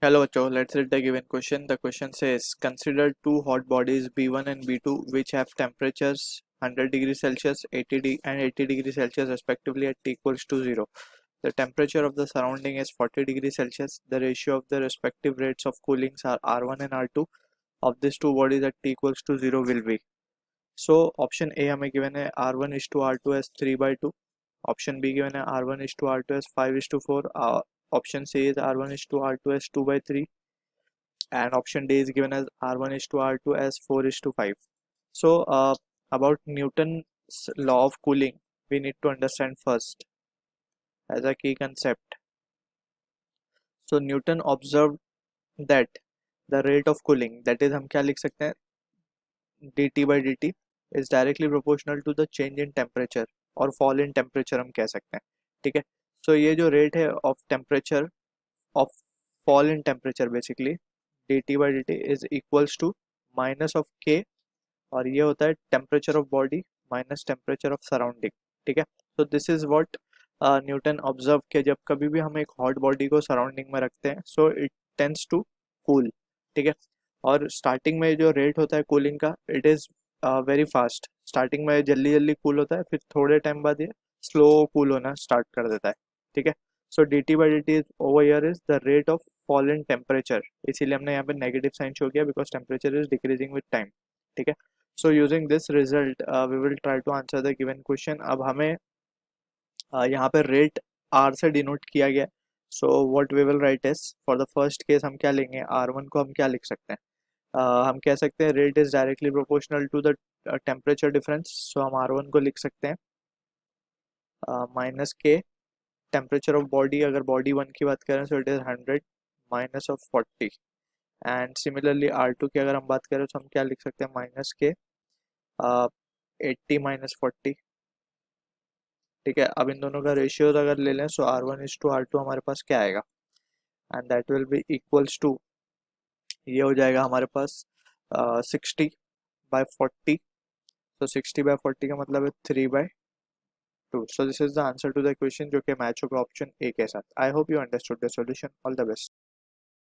Hello, Cho. Let's read the given question. The question says, consider two hot bodies B1 and B2 which have temperatures 100 degrees Celsius, 80 degrees Celsius respectively at T equals to 0. The temperature of the surrounding is 40 degrees Celsius. The ratio of the respective rates of coolings are R1 and R2 of these two bodies at T equals to 0 will be. So option A हमें given है R1 is to R2 as 3/2. Option B given है R1 is to R2 as 5:4. Option C is R1 is to R2 as 2/3. And option D is given as R1 is to R2 as 4:5. So about Newton's law of cooling, we need to understand first as a key concept. So Newton observed that the rate of cooling, that is हम क्या लिख सकते हैं, dt by dt is directly proportional to the change in temperature और fall in temperature हम कह सकते हैं. ठीक है. So ये जो rate है of temperature of fall in temperature basically dt by dt is equals to minus of k और ये होता है temperature of body minus temperature of surrounding. ठीक है. तो this is what Newton observe किया जब कभी भी हम एक हॉट बॉडी को सराउंडिंग में रखते हैं, so it tends to cool. ठीक है. और स्टार्टिंग में जो रेट होता है कूलिंग का, it is very fast. Starting में जल्दी जल्दी कूल होता है, फिर थोड़े टाइम बाद ये स्लो कूल होना स्टार्ट कर देता है. ठीक है. So D T by D T over here is the rate of fall in temperature. इसीलिए हमने यहाँ पे नेगेटिव साइन शो किया because temperature is decreasing with time. ठीक है. So using this result, we will try to answer the given question. अब हमें यहाँ पे rate R से denote किया गया. So what we will write is, for the first case हम क्या लेंगे, R1 को हम क्या लिख सकते हैं, हम कह सकते हैं rate is directly proportional to the temperature difference. So हम R1 को लिख सकते हैं minus K temperature of body. अगर body 1 की बात करें so it is 100 minus of 40. And similarly R2 की अगर हम बात करें तो हम क्या लिख सकते हैं, minus K 80 minus 40. ठीक है. अब इन दोनों का रेशियो अगर ले लें, सो R1:R2 हमारे पास क्या आएगा, and that will be equals to, ये हो जाएगा हमारे पास 60/40. तो 60/40 का मतलब है 3/2. So this is the answer to the question जो कि मैच होगा ऑप्शन ए के साथ. I hope you understood the solution. All the best.